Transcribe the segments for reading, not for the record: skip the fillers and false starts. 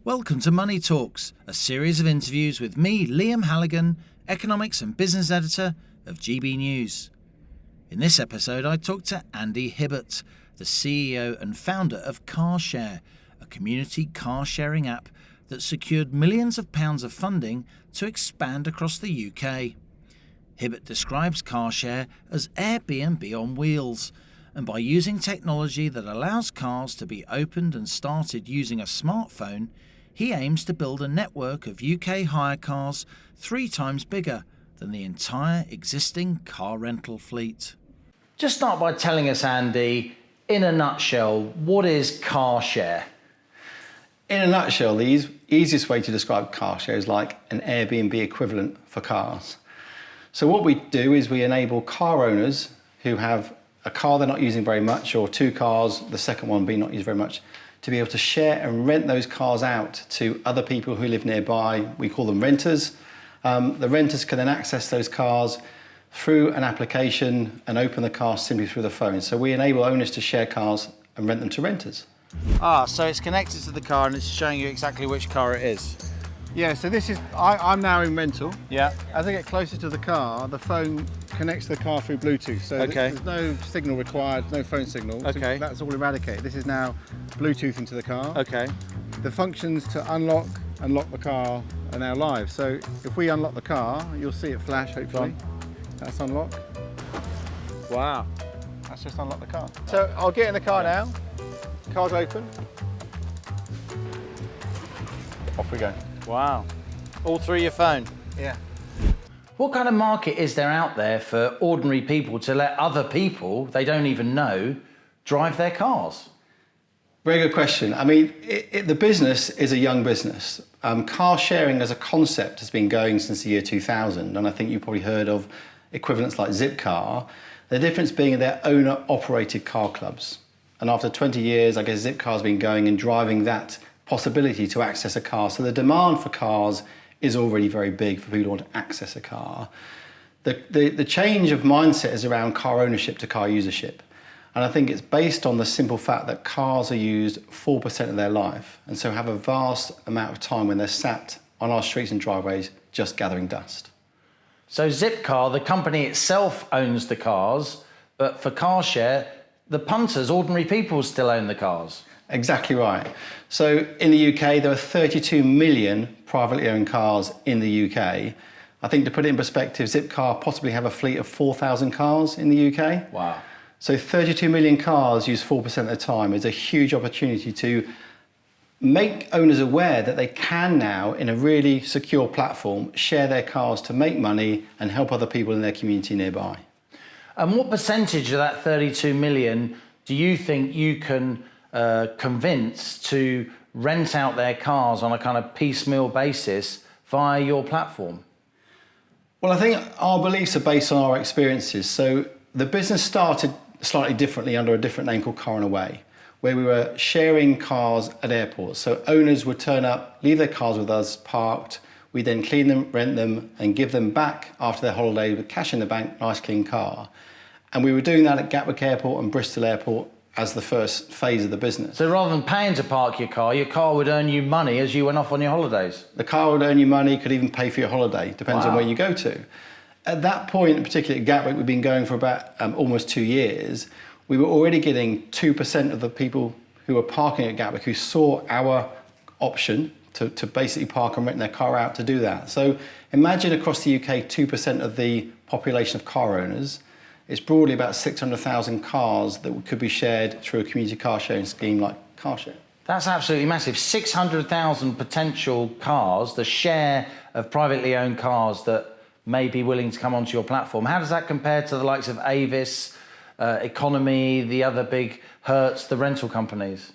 Welcome to Money Talks, a series of interviews with me, Liam Halligan, Economics and Business Editor of GBNews. In this episode, I talked to Andy Hibbert, the CEO and founder of Karshare, a community car-sharing app that secured millions of pounds of funding to expand across the UK. Hibbert describes Karshare as Airbnb on wheels, and by using technology that allows cars to be opened and started using a smartphone, he aims to build a network of UK hire cars 3 times bigger than the entire existing car rental fleet. Just start by telling us, Andy, in a nutshell, what is Karshare? In a nutshell, the easiest way to describe Karshare is like an Airbnb equivalent for cars. So what we do is we enable car owners who have a car they're not using very much, or 2 cars, the second one being not used very much, to be able to share and rent those cars out to other people who live nearby. We call them renters. The renters can then access those cars through an application and open the car simply through the phone. So we enable owners to share cars and rent them to renters. So it's connected to the car and it's showing you exactly which car it is. Yeah, so this is, I'm now in rental. Yeah. As I get closer to the car, the phone connects to the car through Bluetooth. So Okay. there's no signal required, no phone signal. So Okay. that's all eradicated. This is now Bluetooth into the car. Okay. The functions to unlock and lock the car are now live. So if we unlock the car, you'll see it flash, hopefully. That's unlocked. Wow. That's just unlocked the car. So I'll get in the car now. Car's open. Off we go. Wow. All through your phone. Yeah. What kind of market is there out there for ordinary people to let other people they don't even know drive their cars? Very good question. I mean, the business is a young business. Car sharing as a concept has been going since the year 2000, and I think you've probably heard of equivalents like Zipcar. The difference being they're owner-operated car clubs. And after 20 years, I guess Zipcar's been going and driving that possibility to access a car. So the demand for cars is already very big for people who want to access a car. The change of mindset is around car ownership to car usership. And I think it's based on the simple fact that cars are used 4% of their life, and so have a vast amount of time when they're sat on our streets and driveways just gathering dust. So Zipcar, the company itself owns the cars, but for Karshare, the punters, ordinary people, still own the cars. Exactly right. So in the UK, there are 32 million privately owned cars in the UK. I think to put it in perspective, Zipcar possibly have a fleet of 4,000 cars in the UK. Wow. So 32 million cars used 4% of the time is a huge opportunity to make owners aware that they can now, in a really secure platform, share their cars to make money and help other people in their community nearby. And what percentage of that 32 million do you think you can convince to rent out their cars on a kind of piecemeal basis via your platform? Well, I think our beliefs are based on our experiences. So the business started slightly differently under a different name called Car on Away, where we were sharing cars at airports. So owners would turn up, leave their cars with us parked. We then clean them, rent them, and give them back after their holiday with cash in the bank, nice clean car. And we were doing that at Gatwick Airport and Bristol Airport as the first phase of the business. So rather than paying to park your car would earn you money as you went off on your holidays? The car would earn you money, could even pay for your holiday, depends on Wow. where you go to. At that point, particularly at Gatwick, we've been going for about almost 2 years. We were already getting 2% of the people who were parking at Gatwick who saw our option to basically park and rent their car out to do that. So imagine across the UK, 2% of the population of car owners. It's broadly about 600,000 cars that could be shared through a community car sharing scheme like Karshare. That's absolutely massive. 600,000 potential cars, the share of privately owned cars that may be willing to come onto your platform. How does that compare to the likes of Avis, Economy, the other big Hertz, the rental companies?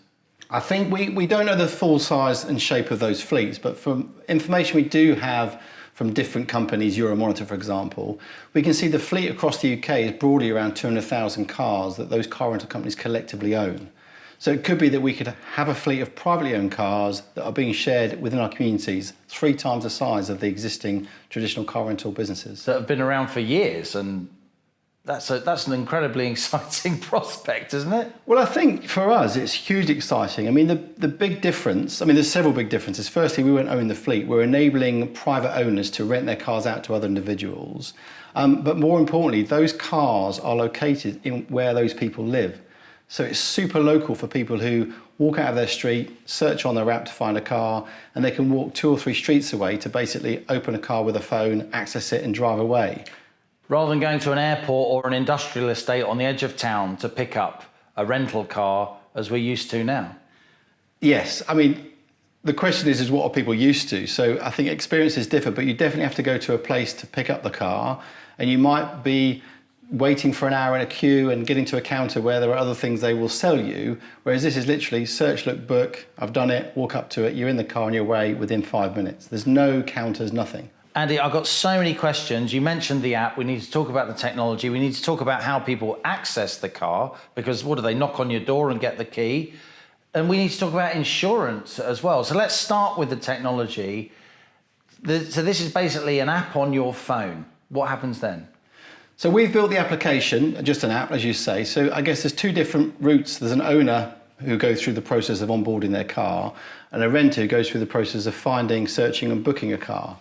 I think we don't know the full size and shape of those fleets, but from information we do have from different companies, Euromonitor for example, we can see the fleet across the UK is broadly around 200,000 cars that those car rental companies collectively own. So it could be that we could have a fleet of privately owned cars that are being shared within our communities 3 times the size of the existing traditional car rental businesses. That have been around for years and That's an incredibly exciting prospect, isn't it? Well, I think for us, it's hugely exciting. I mean, the big difference, I mean, there's several big differences. Firstly, we won't own the fleet. We're enabling private owners to rent their cars out to other individuals. But more importantly, those cars are located in where those people live. So it's super local for people who walk out of their street, search on their app to find a car, and they can walk 2 or 3 streets away to basically open a car with a phone, access it and drive away. Rather than going to an airport or an industrial estate on the edge of town to pick up a rental car as we're used to now. Yes, I mean, the question is what are people used to? So I think experiences differ, but you definitely have to go to a place to pick up the car, and you might be waiting for an hour in a queue and getting to a counter where there are other things they will sell you, whereas this is literally search, look, book, I've done it, walk up to it, you're in the car on your way within 5 minutes. There's no counters, nothing. Andy, I've got so many questions. You mentioned the app. We need to talk about the technology. We need to talk about how people access the car, because what do they knock on your door and get the key? And we need to talk about insurance as well. So let's start with the technology. So this is basically an app on your phone. What happens then? So we've built the application, just an app, as you say. So I guess there's 2 different routes. There's an owner who goes through the process of onboarding their car, and a renter who goes through the process of finding, searching and booking a car.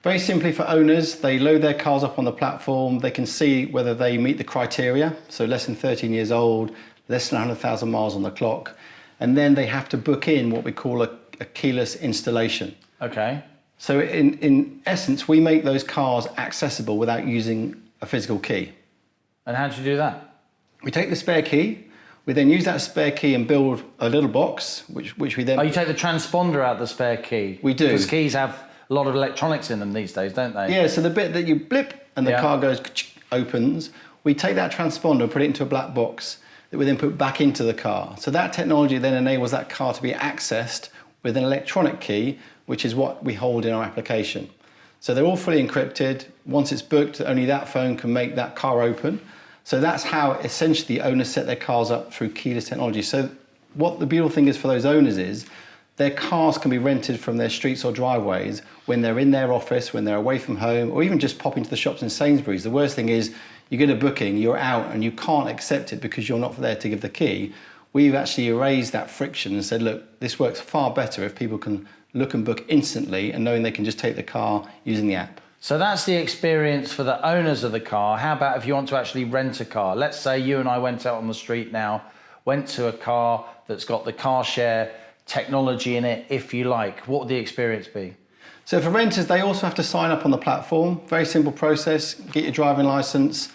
Very simply for owners, they load their cars up on the platform. They can see whether they meet the criteria, so less than 13 years old, less than 100,000 miles on the clock. And then they have to book in what we call a keyless installation. Okay. So in essence, we make those cars accessible without using a physical key. And how do you do that? We take the spare key. We then use that spare key and build a little box, which we then... Oh, you take the transponder out the spare key? We do. Because keys have a lot of electronics in them these days, don't they? Yeah, so the bit that you blip and the car goes, opens, we take that transponder and put it into a black box that we then put back into the car. So that technology then enables that car to be accessed with an electronic key, which is what we hold in our application. So they're all fully encrypted. Once it's booked, only that phone can make that car open. So that's how essentially owners set their cars up through keyless technology. So what the beautiful thing is for those owners is their cars can be rented from their streets or driveways when they're in their office, when they're away from home, or even just pop into the shops in Sainsbury's. The worst thing is you get a booking, you're out, and you can't accept it because you're not there to give the key. We've actually erased that friction and said, look, this works far better if people can look and book instantly and knowing they can just take the car using the app. So that's the experience for the owners of the car. How about if you want to actually rent a car? Let's say you and I went out on the street now, went to a car that's got the Karshare technology in it, if you like. What would the experience be? So for renters, they also have to sign up on the platform. Very simple process. Get your driving licence,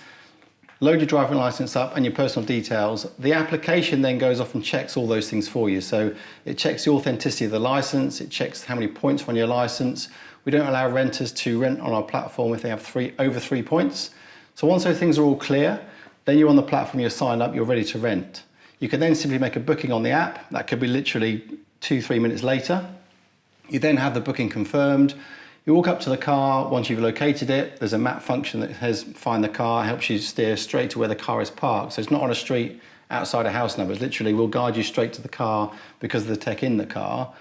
load your driving licence up and your personal details. The application then goes off and checks all those things for you. So it checks the authenticity of the licence, it checks how many points are on your licence. We don't allow renters to rent on our platform if they have over 3 points. So once those things are all clear, then you're on the platform, you're signed up, you're ready to rent. You can then simply make a booking on the app. That could be literally 2-3 minutes later. You then have the booking confirmed. You walk up to the car. Once you've located it, there's a map function that says find the car, helps you steer straight to where the car is parked. So it's not on a street outside a house number. It's literally will guide you straight to the car because of the tech in the car.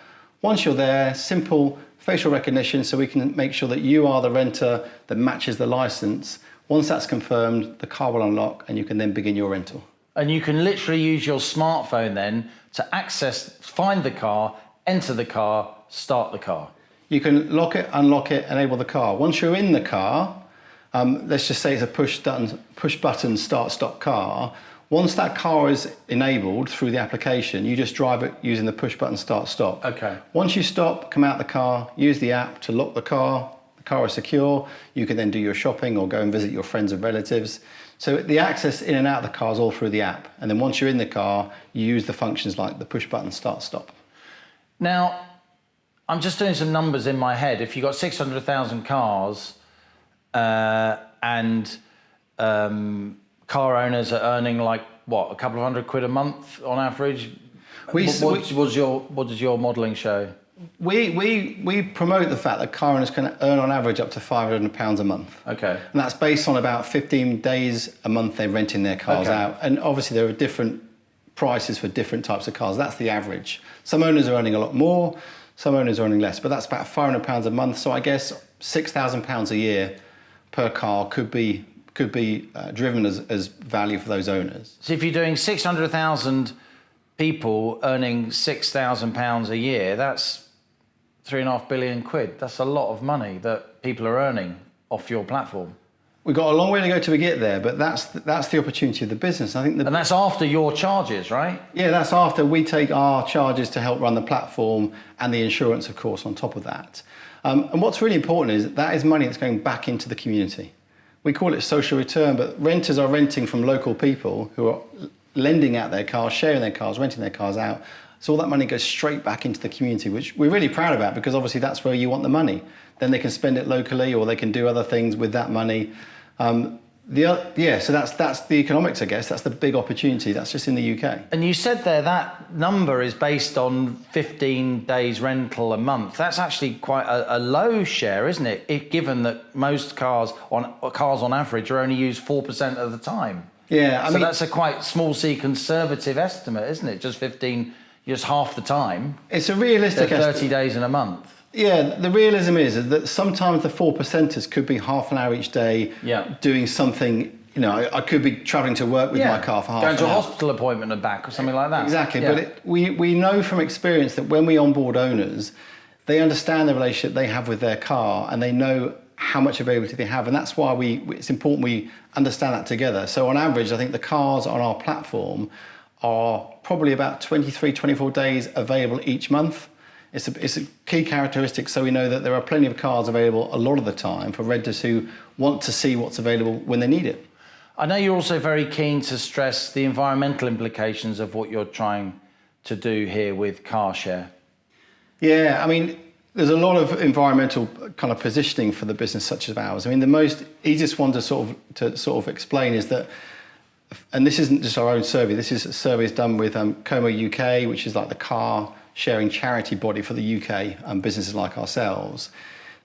Once you're there, simple facial recognition so we can make sure that you are the renter that matches the license. Once that's confirmed, the car will unlock and you can then begin your rental. And you can literally use your smartphone then to access, find the car, enter the car, start the car. You can lock it, unlock it, enable the car. Once you're in the car, let's just say it's a push button start stop car. Once that car is enabled through the application, you just drive it using the push button start stop. Okay. Once you stop, come out the car, use the app to lock the car is secure. You can then do your shopping or go and visit your friends and relatives. So the access in and out of the car is all through the app. And then once you're in the car, you use the functions like the push button start stop. Now, I'm just doing some numbers in my head. If you've got 600,000 cars and car owners are earning like, what, a couple of £100 a month on average? What does your modelling show? We promote the fact that car owners can earn on average up to £500 a month. Okay. And that's based on about 15 days a month they're renting their cars out. And obviously there are different prices for different types of cars. That's the average. Some owners are earning a lot more, some owners are earning less, but that's about £500 a month. So I guess £6,000 a year per car could be could be driven as value for those owners. So if you're doing 600,000 people earning £6,000 a year, that's 3.5 billion quid. That's a lot of money that people are earning off your platform. We've got a long way to go till we get there, but that's the opportunity of the business. I think and that's after your charges, right? Yeah, that's after we take our charges to help run the platform and the insurance, of course, on top of that. And what's really important is that is money that's going back into the community. We call it social return, but renters are renting from local people who are lending out their cars, sharing their cars, renting their cars out. So all that money goes straight back into the community, which we're really proud about, because obviously that's where you want the money. Then they can spend it locally, or they can do other things with that money. So that's the economics, I guess. That's the big opportunity. That's just in the UK. And you said there that number is based on 15 days rental a month. That's actually quite a low share, isn't it? Given that most cars on average are only used 4% of the time. Yeah, I mean, that's a quite small C conservative estimate, isn't it? Just half the time. It's a realistic estimate. 30 days in a month. Yeah, the realism is that sometimes the 4%ers could be half an hour each day doing something. You know, I could be travelling to work with my car for half an hour. Going to a hospital appointment and back or something like that. Exactly, but we know from experience that when we onboard owners, they understand the relationship they have with their car and they know how much availability they have, and that's why it's important we understand that together. So on average, I think the cars on our platform are probably about 23, 24 days available each month. It's a key characteristic, so we know that there are plenty of cars available a lot of the time for renters who want to see what's available when they need it. I know you're also very keen to stress the environmental implications of what you're trying to do here with Karshare. Yeah, I mean, there's a lot of environmental kind of positioning for the business such as ours. I mean, the most easiest one to sort of explain is that, and this isn't just our own survey, this is surveys done with Como UK, which is like the car sharing charity body for the UK businesses like ourselves.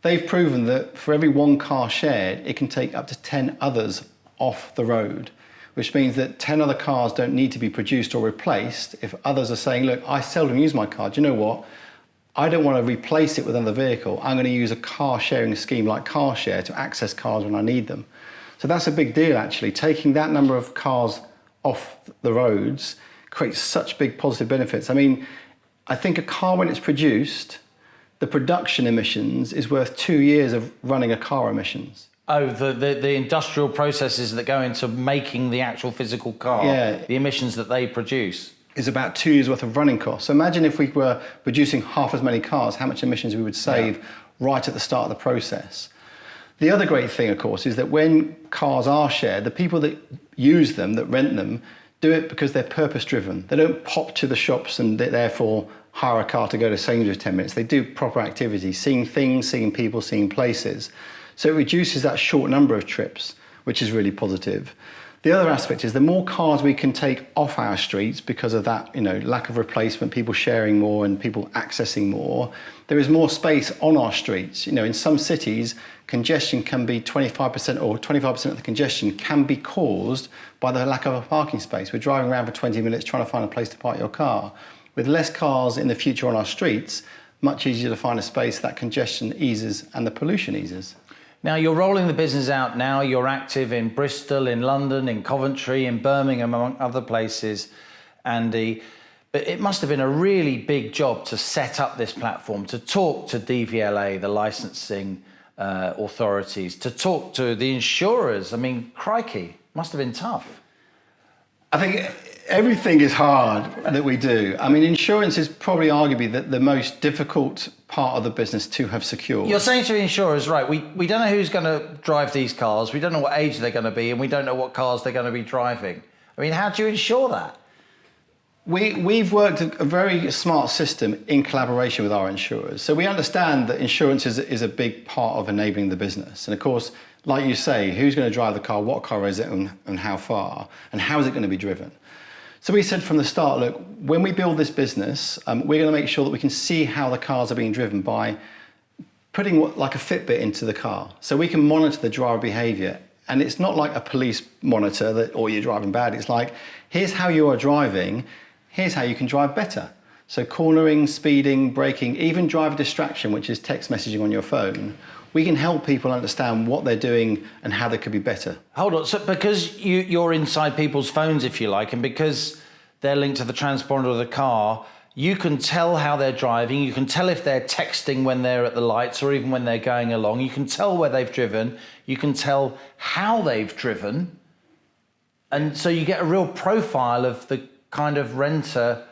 They've proven that for every one car shared, it can take up to 10 others off the road, which means that 10 other cars don't need to be produced or replaced if others are saying, look, I seldom use my car. Do you know what? I don't want to replace it with another vehicle. I'm going to use a car sharing scheme like Karshare to access cars when I need them. So that's a big deal, actually. Taking that number of cars off the roads creates such big positive benefits. I mean, I think a car, when it's produced, the production emissions is worth 2 years of running a car emissions. Oh, the industrial processes that go into making the actual physical car, the emissions that they produce. Is about 2 years worth of running costs. So imagine if we were producing half as many cars, how much emissions we would save right at the start of the process. The other great thing, of course, is that when cars are shared, the people that use them, that rent them, do it because they're purpose-driven. They don't pop to the shops and therefore hire a car to go to Sainsbury's 10 minutes. They do proper activity, seeing things, seeing people, seeing places. So it reduces that short number of trips, which is really positive. The other aspect is the more cars we can take off our streets because of that, lack of replacement, people sharing more and people accessing more, there is more space on our streets. In some cities, congestion can be 25% or 25% of the congestion can be caused by the lack of a parking space. We're driving around for 20 minutes trying to find a place to park your car. With less cars in the future on our streets, much easier to find a space, that congestion eases and the pollution eases. Now, you're rolling the business out now. You're active in Bristol, in London, in Coventry, in Birmingham, among other places, Andy. But it must have been a really big job to set up this platform, to talk to DVLA, the licensing authorities, to talk to the insurers. I mean, crikey, must have been tough. I think everything is hard that we do. I mean, insurance is probably arguably the most difficult part of the business to have secured. You're saying to the insurers, right, we don't know who's going to drive these cars, we don't know what age they're going to be, and we don't know what cars they're going to be driving. I mean, how do you ensure that? We've worked a very smart system in collaboration with our insurers. So we understand that insurance is a big part of enabling the business. And of course, like you say, who's going to drive the car, what car is it, and how far, and how is it going to be driven? So we said from the start, look, when we build this business, we're going to make sure that we can see how the cars are being driven by putting like a Fitbit into the car. So we can monitor the driver behaviour. And it's not like a police monitor or you're driving bad. It's like, here's how you are driving, here's how you can drive better. So cornering, speeding, braking, even driver distraction, which is text messaging on your phone, we can help people understand what they're doing and how they could be better. Hold on, so because you're inside people's phones, if you like, and because they're linked to the transponder of the car, you can tell how they're driving, you can tell if they're texting when they're at the lights or even when they're going along, you can tell where they've driven, you can tell how they've driven, and so you get a real profile of the kind of renter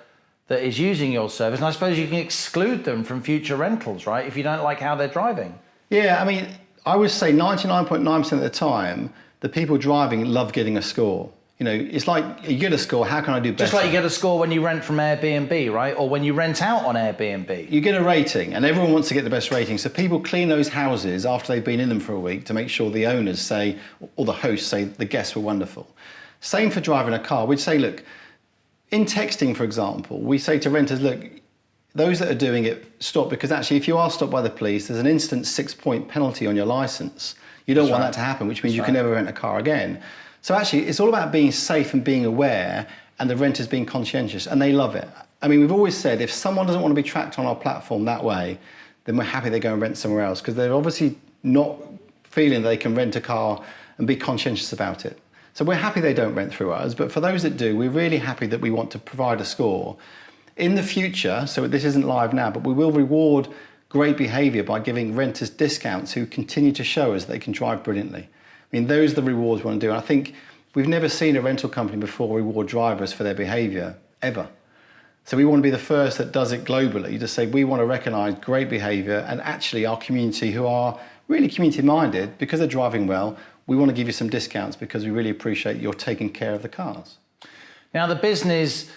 that is using your service, and I suppose you can exclude them from future rentals, right, if you don't like how they're driving. Yeah, I mean, I would say 99.9% of the time, the people driving love getting a score. You know, it's like, you get a score, how can I do better? Just like you get a score when you rent from Airbnb, right? Or when you rent out on Airbnb. You get a rating, and everyone wants to get the best rating. So people clean those houses after they've been in them for a week to make sure the owners say, or the hosts say, the guests were wonderful. Same for driving a car. We'd say, look, in texting, for example, we say to renters, look, those that are doing it, stop, because actually if you are stopped by the police, there's an instant 6-point penalty on your licence. You don't want that to happen, which means you can never rent a car again. So actually it's all about being safe and being aware, and the renters being conscientious, and they love it. I mean, we've always said if someone doesn't want to be tracked on our platform that way, then we're happy they go and rent somewhere else, because they're obviously not feeling they can rent a car and be conscientious about it. So we're happy they don't rent through us, but for those that do, we're really happy that we want to provide a score. In the future, so this isn't live now, but we will reward great behaviour by giving renters discounts who continue to show us they can drive brilliantly. I mean, those are the rewards we want to do. And I think we've never seen a rental company before reward drivers for their behaviour, ever. So we want to be the first that does it globally, to say we want to recognise great behaviour, and actually our community who are really community-minded, because they're driving well, we want to give you some discounts because we really appreciate you're taking care of the cars. Now, the business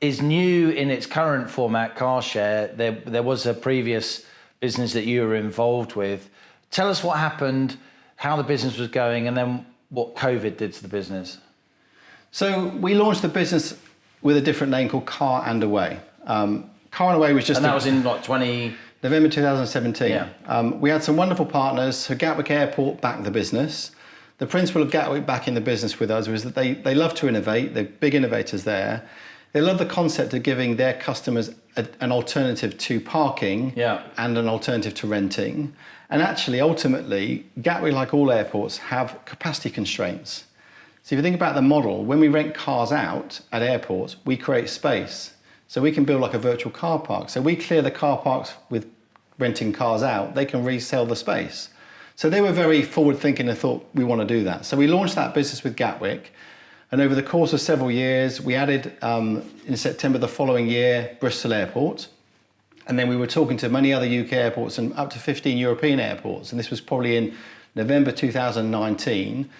is new in its current format, Karshare. There was a previous business that you were involved with. Tell us what happened, how the business was going, and then what COVID did to the business. So we launched the business with a different name called Car and Away. Car and Away was just... And that was in, what, November 2017. Yeah. We had some wonderful partners. So Gatwick Airport backed the business. The principle of Gatwick backing the business with us was that they love to innovate. They're big innovators there. They love the concept of giving their customers an alternative to parking and an alternative to renting. And actually, ultimately, Gatwick, like all airports, have capacity constraints. So if you think about the model, when we rent cars out at airports, we create space. So we can build like a virtual car park. So we clear the car parks with renting cars out, they can resell the space. So they were very forward thinking and thought, we want to do that. So we launched that business with Gatwick. And over the course of several years, we added, in September the following year, Bristol Airport. And then we were talking to many other UK airports and up to 15 European airports. And this was probably in November 2019.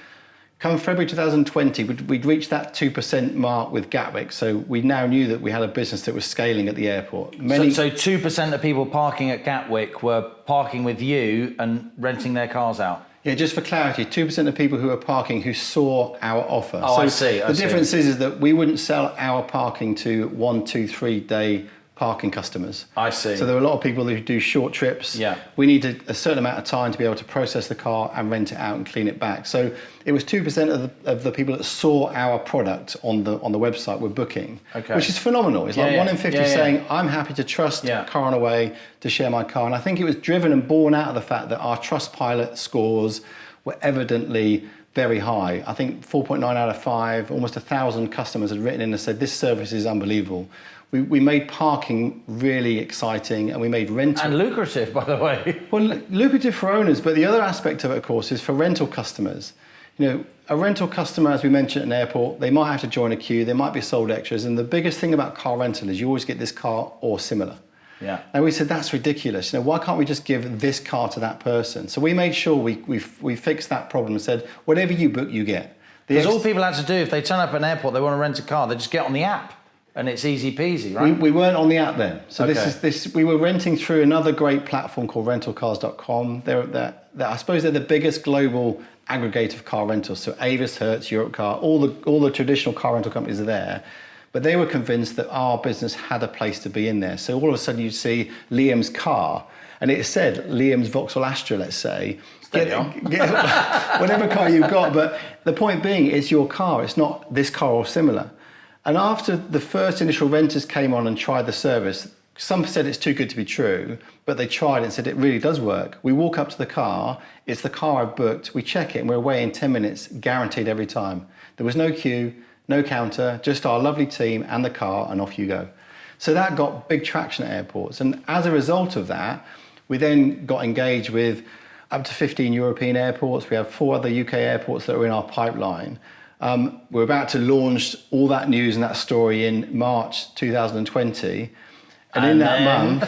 Come February 2020, we'd reached that 2% mark with Gatwick. So we now knew that we had a business that was scaling at the airport. So 2% of people parking at Gatwick were parking with you and renting their cars out? Yeah, just for clarity, 2% of people who are parking who saw our offer. Oh, I see. The difference is that we wouldn't sell our parking to 1, 2, 3 day parking customers. I see. So there are a lot of people who do short trips. Yeah. We need a certain amount of time to be able to process the car and rent it out and clean it back. So it was 2% of the people that saw our product on the website were booking, which is phenomenal. It's like 1 in 50 saying, I'm happy to trust Car on Away to share my car. And I think it was driven and born out of the fact that our Trustpilot scores were evidently very high. I think 4.9 out of 5, almost 1,000 customers had written in and said, this service is unbelievable. We made parking really exciting, and we made rental... And lucrative, by the way. Well, lucrative for owners, but the other aspect of it, of course, is for rental customers. You know, a rental customer, as we mentioned at an airport, they might have to join a queue, they might be sold extras, and the biggest thing about car rental is you always get this car or similar. Yeah. And we said, that's ridiculous. You know, why can't we just give this car to that person? So we made sure we fixed that problem and said, whatever you book, you get. Because all people had to do, if they turn up at an airport, they want to rent a car, they just get on the app. And it's easy peasy, right? We weren't on the app then. So we were renting through another great platform called rentalcars.com. I suppose they're the biggest global aggregator of car rentals. So Avis, Hertz, Europcar, all the traditional car rental companies are there. But they were convinced that our business had a place to be in there. So all of a sudden you'd see Liam's car, and it said Liam's Vauxhall Astra, let's say. Get whatever car you've got. But the point being, it's your car. It's not this car or similar. And after the first initial renters came on and tried the service, some said it's too good to be true, but they tried it and said it really does work. We walk up to the car, it's the car I've booked, we check it and we're away in 10 minutes, guaranteed every time. There was no queue, no counter, just our lovely team and the car, and off you go. So that got big traction at airports. And as a result of that, we then got engaged with up to 15 European airports. We have 4 other UK airports that are in our pipeline. We're about to launch all that news and that story in March 2020. And in that month,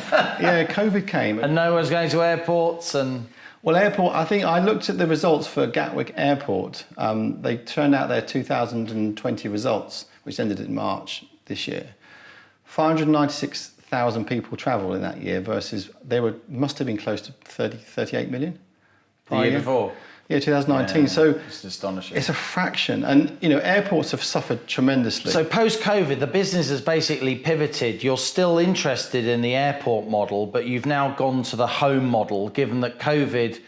COVID came. And no one's going to airports and... Well, I think I looked at the results for Gatwick Airport. They turned out their 2020 results, which ended in March this year. 596,000 people travelled in that year versus must have been close to 38 million. The year before? Yeah, 2019. Yeah, so it's astonishing. It's a fraction. And, airports have suffered tremendously. So post-COVID, the business has basically pivoted. You're still interested in the airport model, but you've now gone to the home model, given that COVID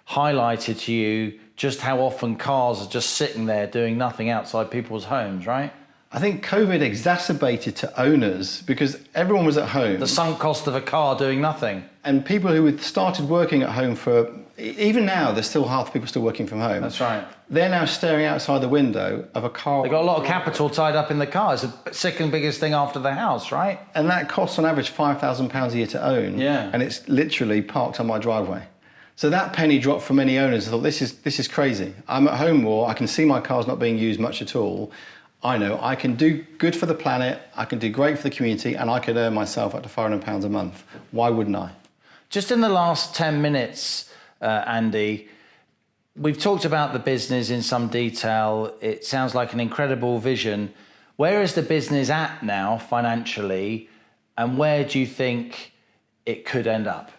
highlighted to you just how often cars are just sitting there doing nothing outside people's homes, right? I think COVID exacerbated to owners because everyone was at home. The sunk cost of a car doing nothing. And people who had started working at home even now, there's still half the people still working from home. That's right. They're now staring outside the window of a car. They've got a lot of capital tied up in the car. It's the second biggest thing after the house, right? And that costs on average £5,000 a year to own. Yeah. And it's literally parked on my driveway. So that penny dropped for many owners. I thought, this is crazy. I'm at home more. I can see my car's not being used much at all. I know I can do good for the planet, I can do great for the community, and I could earn myself up to £500 a month. Why wouldn't I? Just in the last 10 minutes, Andy, we've talked about the business in some detail. It sounds like an incredible vision. Where is the business at now financially, and where do you think it could end up?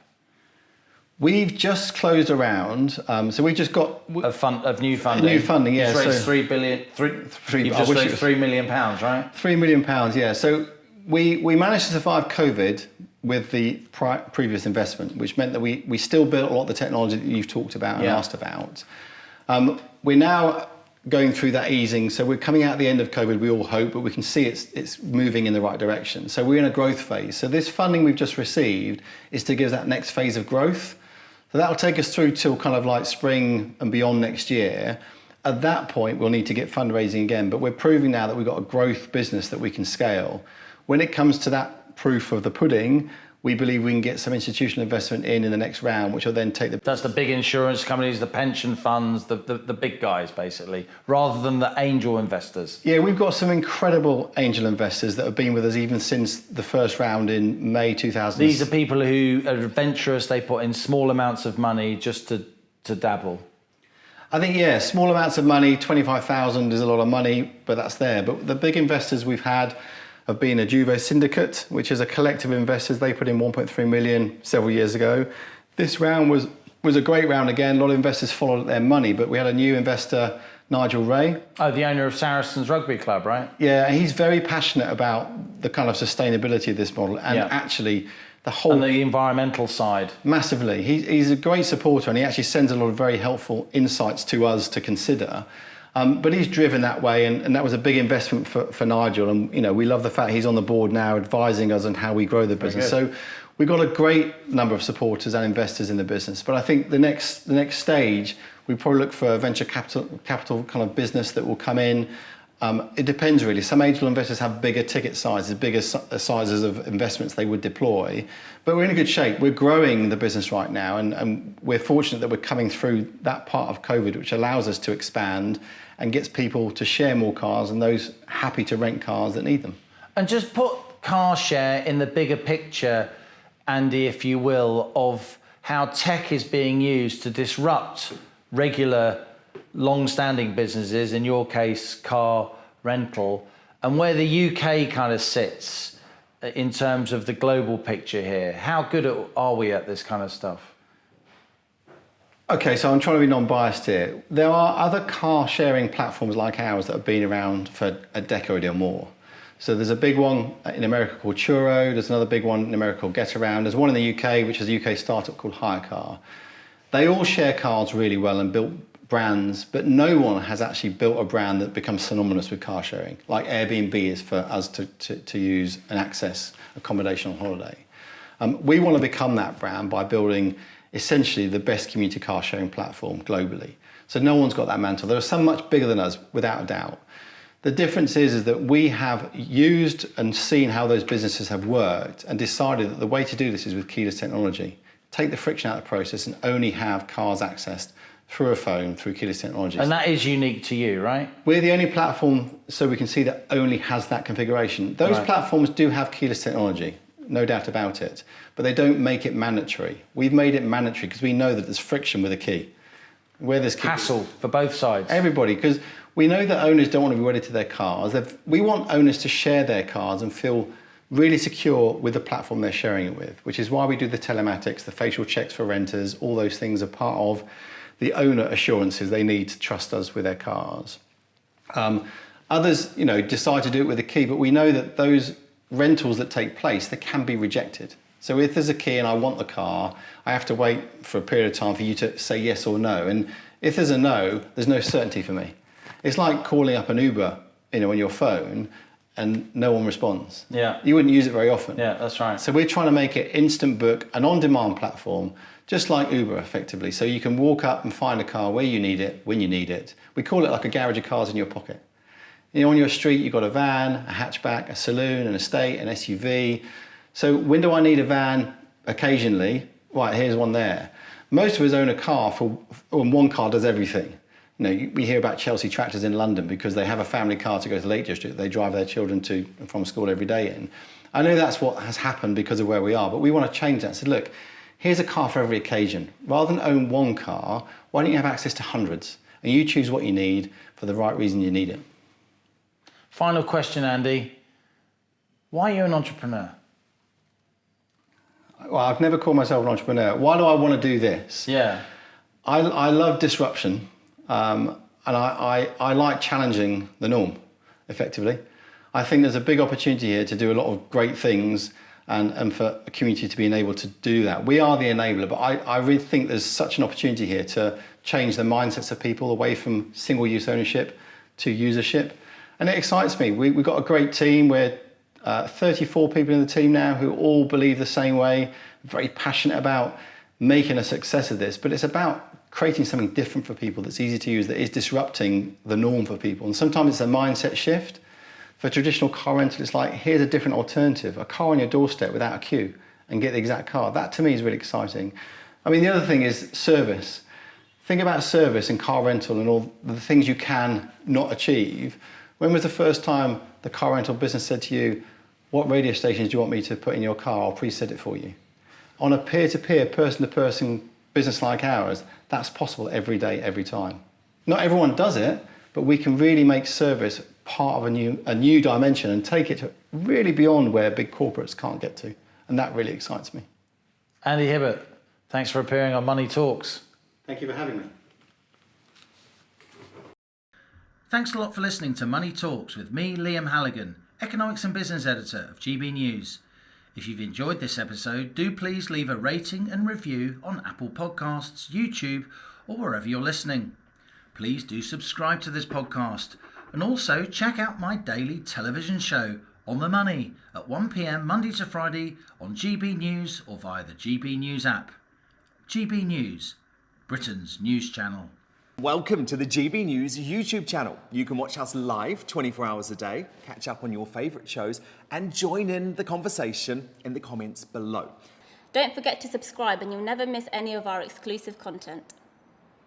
We've just closed a round, so we just got of new funding. New funding, yeah. You've raised £3 billion. You've just raised £3 million, right? £3 million, yeah. So we managed to survive COVID with the previous investment, which meant that we still built a lot of the technology that you've talked about and asked about. We're now going through that easing, so we're coming out at the end of COVID, we all hope, but we can see it's moving in the right direction. So we're in a growth phase. So this funding we've just received is to give us that next phase of growth. So that'll take us through till kind of like spring and beyond next year. At that point, we'll need to get fundraising again, but we're proving now that we've got a growth business that we can scale. When it comes to that proof of the pudding, we believe we can get some institutional investment in the next round, which will then take the... That's the big insurance companies, the pension funds, the big guys, basically, rather than the angel investors. Yeah, we've got some incredible angel investors that have been with us even since the first round in May 2000. These are people who are adventurous, they put in small amounts of money just to dabble. I think, yeah, small amounts of money, 25,000 is a lot of money, but that's there. But the big investors we've had have been a Juvo Syndicate, which is a collective of investors. They put in 1.3 million several years ago. This round was a great round again. A lot of investors followed their money, but we had a new investor, Nigel Ray. Oh, the owner of Saracens Rugby Club, right? Yeah, he's very passionate about the kind of sustainability of this model and actually the whole... And the environmental side. Massively. He's a great supporter and he actually sends a lot of very helpful insights to us to consider. But he's driven that way, and that was a big investment for Nigel. And we love the fact he's on the board now, advising us on how we grow the business. So we've got a great number of supporters and investors in the business. But I think the next stage, we probably look for a venture capital kind of business that will come in. It depends really. Some angel investors have bigger ticket sizes, bigger sizes of investments they would deploy. But we're in a good shape. We're growing the business right now, and we're fortunate that we're coming through that part of COVID, which allows us to expand and gets people to share more cars and those happy to rent cars that need them. And just put Karshare in the bigger picture, Andy, if you will, of how tech is being used to disrupt regular, long-standing businesses, in your case, car rental, and where the UK kind of sits in terms of the global picture here. How good are we at this kind of stuff? Okay, so I'm trying to be non-biased here. There are other car sharing platforms like ours that have been around for a decade or more. So there's a big one in America called Turo, there's another big one in America called Getaround, there's one in the UK which is a UK startup called Hirecar. They all share cars really well and built brands, but no one has actually built a brand that becomes synonymous with car sharing, like Airbnb is for us to use and access accommodation on holiday. We want to become that brand by building essentially the best community car sharing platform globally. So no one's got that mantle. There are some much bigger than us, without a doubt. The difference is that we have used and seen how those businesses have worked and decided that the way to do this is with keyless technology. Take the friction out of the process and only have cars accessed through a phone, through keyless technology. And that is unique to you, right? We're the only platform, so we can see, that only has that configuration. Those platforms do have keyless technology, no doubt about it, but they don't make it mandatory. We've made it mandatory because we know that there's friction with a key. Where there's hassle for both sides. Everybody, because we know that owners don't want to be wedded to their cars. We want owners to share their cars and feel really secure with the platform they're sharing it with, which is why we do the telematics, the facial checks for renters. All those things are part of the owner assurances they need to trust us with their cars. Others, decide to do it with a key, but we know that those rentals that take place, they can be rejected. So if there's a key and I want the car, I have to wait for a period of time for you to say yes or no. And if there's a no, there's no certainty for me. It's like calling up an Uber, on your phone and no one responds. Yeah. You wouldn't use it very often. Yeah, that's right. So we're trying to make it instant book, an on-demand platform, just like Uber effectively. So you can walk up and find a car where you need it, when you need it. We call it like a garage of cars in your pocket. On your street, you've got a van, a hatchback, a saloon, an estate, an SUV. So when do I need a van? Occasionally. Right, here's one there. Most of us own a car and one car does everything. We hear about Chelsea tractors in London because they have a family car to go to the Lake District. They drive their children to and from school every day in. I know that's what has happened because of where we are, but we want to change that. So look, here's a car for every occasion. Rather than own one car, why don't you have access to hundreds? And you choose what you need for the right reason you need it. Final question, Andy. Why are you an entrepreneur? Well, I've never called myself an entrepreneur. Why do I want to do this? Yeah. I love disruption, and I like challenging the norm, effectively. I think there's a big opportunity here to do a lot of great things and for a community to be enabled to do that. We are the enabler, but I really think there's such an opportunity here to change the mindsets of people away from single-use ownership to usership. And it excites me. We've got a great team. We're 34 people in the team now who all believe the same way, very passionate about making a success of this, but it's about creating something different for people that's easy to use, that is disrupting the norm for people. And sometimes it's a mindset shift. For traditional car rental, it's like, here's a different alternative, a car on your doorstep without a queue and get the exact car. That to me is really exciting. I mean, the other thing is service. Think about service and car rental and all the things you can not achieve. When was the first time the car rental business said to you, what radio stations do you want me to put in your car? I'll preset it for you. On a peer-to-peer, person-to-person business like ours, that's possible every day, every time. Not everyone does it, but we can really make service part of a new dimension and take it to really beyond where big corporates can't get to. And that really excites me. Andy Hibbert, thanks for appearing on Money Talks. Thank you for having me. Thanks a lot for listening to Money Talks with me, Liam Halligan, Economics and Business Editor of GB News. If you've enjoyed this episode, do please leave a rating and review on Apple Podcasts, YouTube, or wherever you're listening. Please do subscribe to this podcast and also check out my daily television show, On the Money, at 1 p.m. Monday to Friday on GB News or via the GB News app. GB News, Britain's news channel. Welcome to the GB News YouTube channel. You can watch us live 24 hours a day, catch up on your favourite shows and join in the conversation in the comments below. Don't forget to subscribe and you'll never miss any of our exclusive content.